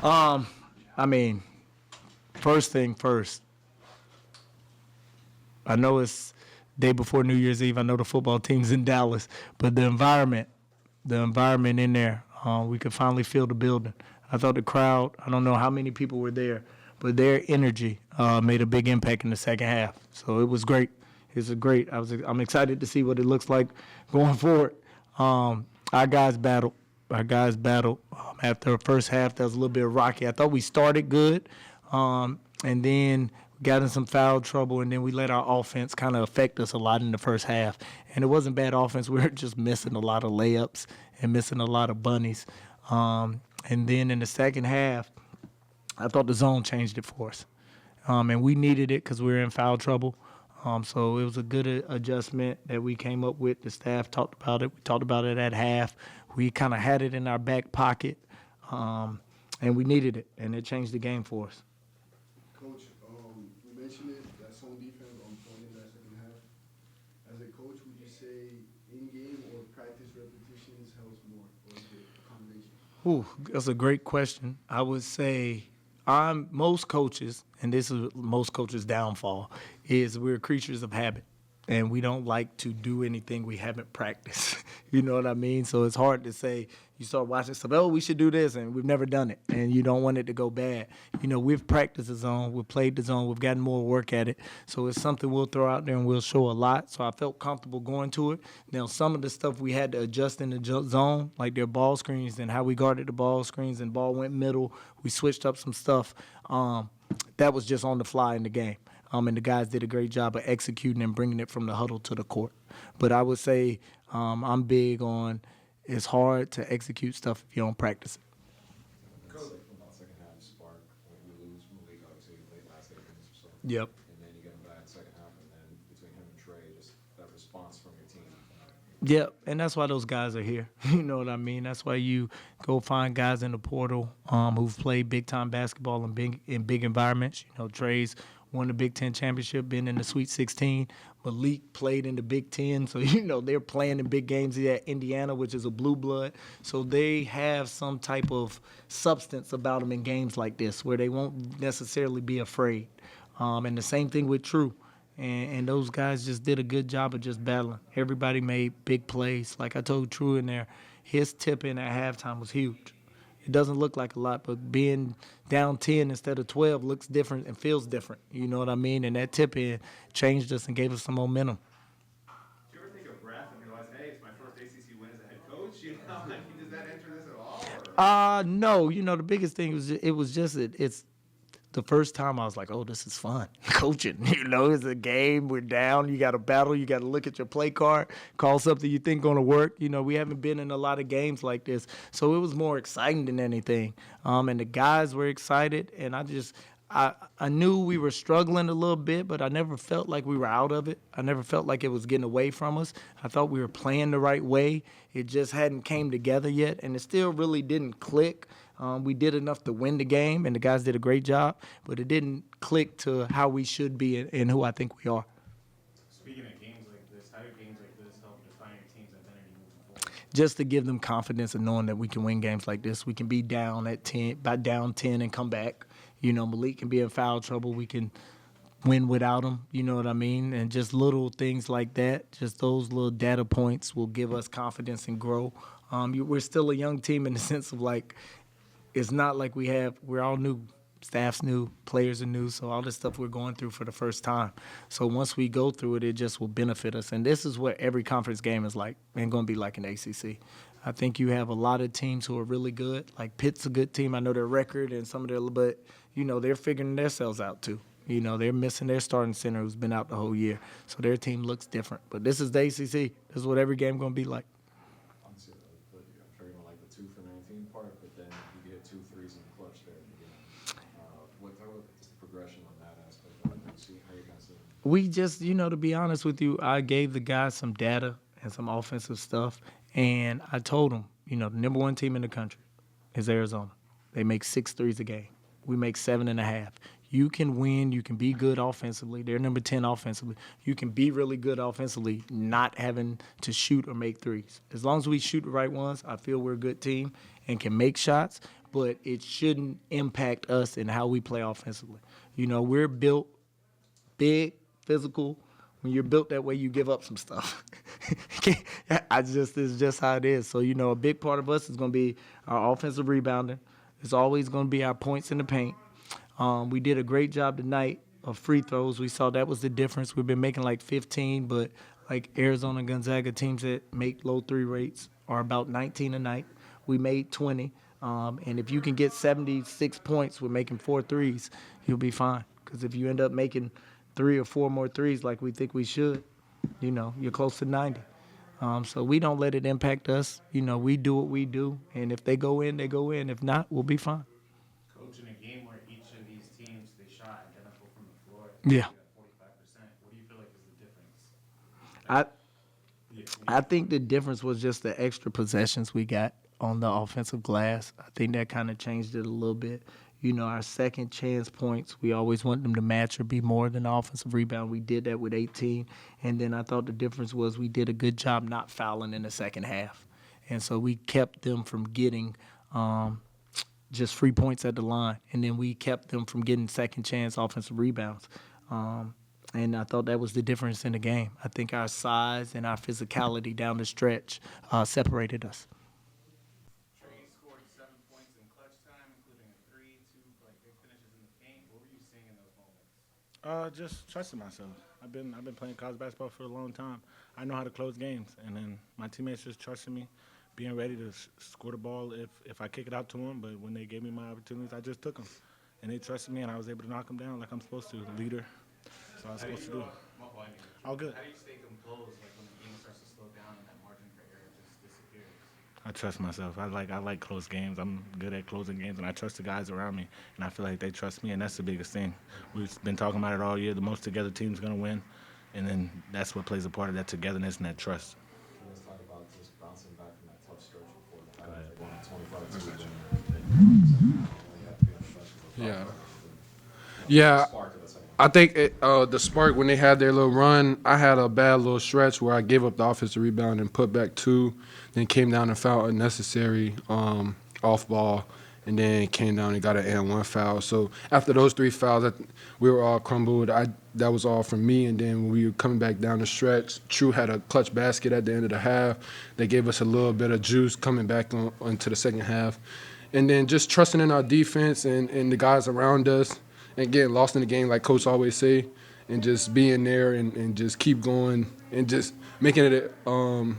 I mean, first thing first, I know it's day before New Year's Eve. I know the football team's in Dallas, but the environment in there, we could finally feel the building. I thought the crowd, I don't know how many people were there, but their energy made a big impact in the second half. So it was great. It was great. I'm excited to see what it looks like going forward. Our guys battled. After the first half, that was a little bit rocky. I thought we started good, and then got in some foul trouble, and then we let our offense kind of affect us a lot in the first half. And it wasn't bad offense. We were just missing a lot of layups and missing a lot of bunnies. And then in the second half, I thought the zone changed it for us. And we needed it because we were in foul trouble. So it was a good adjustment that we came up with. The staff talked about it. We talked about it at half. We kind of had it in our back pocket, and we needed it, and it changed the game for us. Coach, you mentioned it, that zone defense on point in that second half. As a coach, would you say in-game or practice repetitions helps more, or is it a combination? Ooh, that's a great question. I would say most coaches, and this is most coaches' downfall, is we're creatures of habit, and we don't like to do anything we haven't practiced. You know what I mean? So it's hard to say, you start watching stuff, oh, we should do this, and we've never done it, and you don't want it to go bad. You know, we've practiced the zone, we've played the zone, we've gotten more work at it, so it's something we'll throw out there and we'll show a lot. So I felt comfortable going to it. Now, some of the stuff we had to adjust in the zone, like their ball screens and how we guarded the ball screens and ball went middle, we switched up some stuff. That was just on the fly in the game. And the guys did a great job of executing and bringing it from the huddle to the court. But I would say I'm big on it's hard to execute stuff if you don't practice it. Coach, about second half spark when you lose Malik, obviously he played last 8 minutes or so. Yep. And then you get him back second half, and then between him and Tre, just that response from your team. Yep, and that's why those guys are here. You know what I mean? That's why you go find guys in the portal who've played big-time basketball in big environments. You know, Tre's won the Big Ten championship, been in the Sweet 16. Malik played in the Big Ten, so, you know, they're playing in big games at Indiana, which is a blue blood. So they have some type of substance about them in games like this where they won't necessarily be afraid. And the same thing with True. And those guys just did a good job of just battling. Everybody made big plays. Like I told True in there, his tip-in at halftime was huge. It doesn't look like a lot, but being down 10 instead of 12 looks different and feels different. You know what I mean? And that tip-in changed us and gave us some momentum. Do you ever take a breath and realize, hey, it's my first ACC win as a head coach? You know, like, does that enter this at all? Or? No. You know, the biggest thing was it's the first time I was like, oh, this is fun. Coaching, you know, it's a game. We're down. You got to battle. You got to look at your play card, call something you think going to work. You know, we haven't been in a lot of games like this. So it was more exciting than anything. And the guys were excited. And I knew we were struggling a little bit, but I never felt like we were out of it. I never felt like it was getting away from us. I thought we were playing the right way. It just hadn't came together yet, and it still really didn't click. We did enough to win the game, and the guys did a great job, but it didn't click to how we should be and who I think we are. Speaking of games like this, how do games like this help define your team's identity moving forward? Just to give them confidence and knowing that we can win games like this. We can be down at 10, down 10 and come back. You know, Malik can be in foul trouble. We can win without him, you know what I mean? And just little things like that, just those little data points will give us confidence and grow. We're still a young team in the sense of, like, it's not like we're all new. Staff's new, players are new, so all this stuff we're going through for the first time. So once we go through it, it just will benefit us. And this is what every conference game is like and going to be like in ACC. I think you have a lot of teams who are really good. Like Pitt's a good team. I know their record and some of their, but, you know, they're figuring themselves out too. You know, they're missing their starting center who's been out the whole year. So their team looks different. But this is the ACC. This is what every game going to be like. Obviously, I'm sure you don't like the 2 for 19 part, but then you get 2 threes in the clutch there at the beginning. What is the progression on that aspect? How you kind of see it? We just, you know, to be honest with you, I gave the guys some data and some offensive stuff, and I told them, you know, the number 1 team in the country is Arizona. They make 6 threes a game. We make 7.5. You can win. You can be good offensively. They're number 10 offensively. You can be really good offensively, not having to shoot or make threes. As long as we shoot the right ones, I feel we're a good team and can make shots. but it shouldn't impact us and how we play offensively. You know, we're built big, physical. When you're built that way, you give up some stuff. It's just how it is. So, you know, a big part of us is going to be our offensive rebounding. It's always going to be our points in the paint. We did a great job tonight of free throws. We saw that was the difference. We've been making like 15, but like Arizona and Gonzaga, teams that make low three rates, are about 19 a night. We made 20. And if you can get 76 points with making 4 threes, you'll be fine. Because if you end up making 3 or 4 more threes like we think we should, you know, you're close to 90. So we don't let it impact us. You know, we do what we do. And if they go in, they go in. If not, we'll be fine. Coach, in a game where each of these teams, they shot identical from the floor, Yeah. at 45%, what do you feel like is the difference? I think the difference was just the extra possessions we got on the offensive glass. I think that kind of changed it a little bit. You know, our second chance points, we always want them to match or be more than the offensive rebound. We did that with 18. And then I thought the difference was we did a good job not fouling in the second half. And so we kept them from getting just free points at the line. And then we kept them from getting second chance offensive rebounds. And I thought that was the difference in the game. I think our size and our physicality down the stretch separated us. Trey scored 7 points in clutch time, including a 3, 2 like big finishes in the paint. What were you seeing in those moments? Just trusting myself. I've been playing college basketball for a long time. I know how to close games, and then my teammates just trusting me, being ready to score the ball if I kick it out to them. But when they gave me my opportunities, I just took them, and they trusted me, and I was able to knock them down like I'm supposed to, leader. So I was supposed to do. All good. How do you stay composed like when the game starts to slow down and that margin for error just disappears? I trust myself. I like close games. I'm good at closing games, and I trust the guys around me, and I feel like they trust me, and that's the biggest thing. We've been talking about it all year. The most together team's going to win, and then that's what plays a part of that togetherness and that trust. Let's talk about just bouncing back from that tough stretch before the half. Going 25-2. Yeah, Spark of the second. I think the Spark, when they had their little run, I had a bad little stretch where I gave up the offensive rebound and put back 2, then came down and fouled unnecessary off ball, and then came down and got an and 1 foul. So after those 3 fouls, we were all crumbled. That was all from me. And then when we were coming back down the stretch, True had a clutch basket at the end of the half. They gave us a little bit of juice coming back into the second half. And then just trusting in our defense and the guys around us, and getting lost in the game, like Coach always say, and just being there and just keep going and just making it one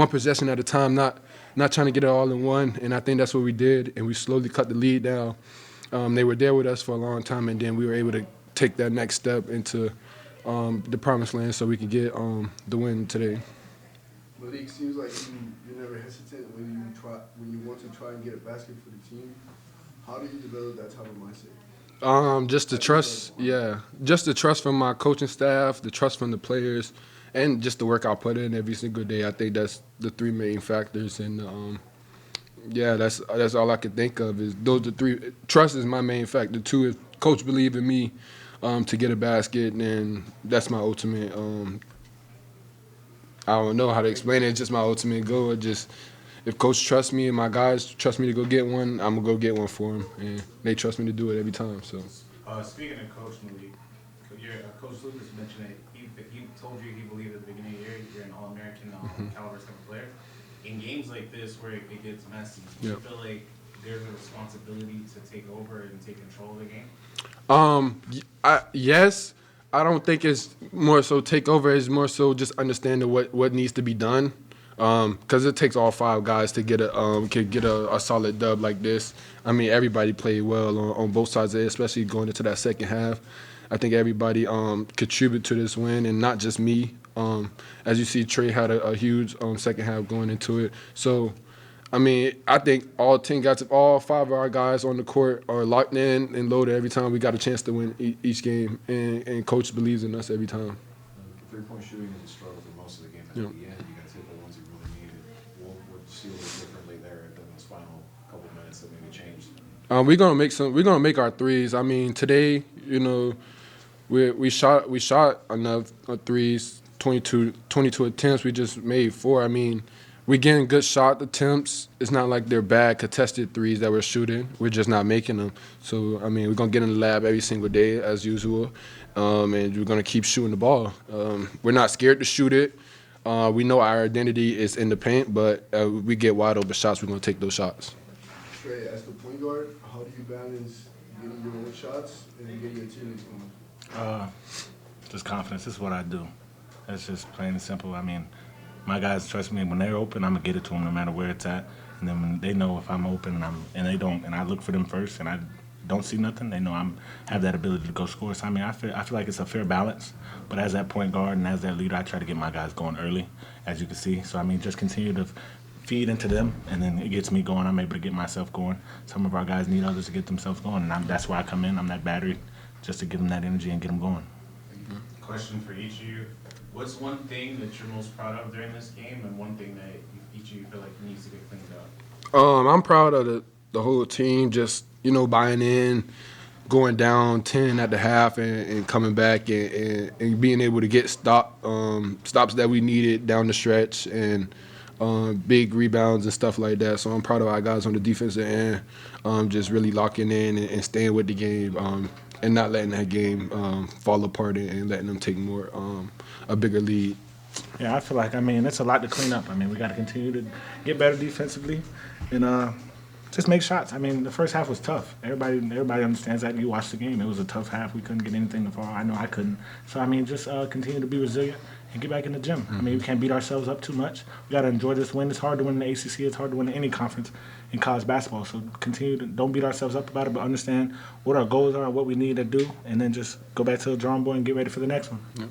possession at a time, not trying to get it all in one. And I think that's what we did, and we slowly cut the lead down. They were there with us for a long time, and then we were able to take that next step into the promised land so we could get the win today. Malik, seems like you're never hesitant when you want to try and get a basket for the team. How do you develop that type of mindset? Just the trust, just the trust from my coaching staff, the trust from the players, and just the work I put in every single day. I think that's the 3 main factors, and that's all I can think of is those are 3. Trust is my main factor. 2 is coach believe in me to get a basket, and that's my ultimate. I don't know how to explain it. It's just my ultimate goal. If coach trusts me and my guys trust me to go get one, I'm going to go get one for them. And they trust me to do it every time. So. Speaking of Coach Malik, Coach Lucas mentioned it. He told you he believed at the beginning of the year you're an All-American caliber type of player. In games like this where it gets messy, do you feel like there's a responsibility to take over and take control of the game? Yes. I don't think it's more so take over. It's more so just understanding what needs to be done. Because it takes all 5 guys to get a solid dub like this. I mean, everybody played well on both sides of it, especially going into that second half. I think everybody contributed to this win, and not just me. As you see, Trey had a huge second half going into it. So, I mean, I think all 5 of our guys on the court are locked in and loaded every time we got a chance to win each game, and coach believes in us every time. 3-point shooting is a struggle for most of the game. At the end, you got to take the ones you really needed. What would you see a little differently there in those final couple minutes that maybe changed? We're gonna make our threes. I mean, today, we shot enough threes. 22 attempts. We just made 4. I mean, we're getting good shot attempts. It's not like they're bad contested threes that we're shooting. We're just not making them. So, I mean, we're going to get in the lab every single day as usual, and we're going to keep shooting the ball. We're not scared to shoot it. We know our identity is in the paint, but we get wide open shots, we're going to take those shots. Trey, as the point guard, how do you balance getting your own shots and getting your teammates going? Just confidence. This is what I do. That's just plain and simple. I mean, my guys trust me. When they're open, I'm gonna get it to them no matter where it's at. And then when they know if I'm open and they don't, and I look for them first, and I don't see nothing, they know I'm have that ability to go score. So I mean, I feel like it's a fair balance. But as that point guard and as that leader, I try to get my guys going early, as you can see. So I mean, just continue to feed into them, and then it gets me going. I'm able to get myself going. Some of our guys need others to get themselves going, and that's why I come in. I'm that battery, just to give them that energy and get them going. Question for each of you. What's one thing that you're most proud of during this game, and one thing that each of you feel like needs to get cleaned up? I'm proud of the whole team, just, buying in, going down 10 at the half and coming back and being able to get stops that we needed down the stretch and big rebounds and stuff like that. So I'm proud of our guys on the defensive end, just really locking in and staying with the game and not letting that game fall apart and letting them take a bigger lead. Yeah, I feel like, it's a lot to clean up. We got to continue to get better defensively and just make shots. The first half was tough. Everybody understands that. You watched the game. It was a tough half. We couldn't get anything to fall. I know I couldn't. So, just continue to be resilient and get back in the gym. We can't beat ourselves up too much. We got to enjoy this win. It's hard to win in the ACC. It's hard to win in any conference in college basketball. So don't beat ourselves up about it, but understand what our goals are and what we need to do, and then just go back to the drawing board and get ready for the next one. Yep.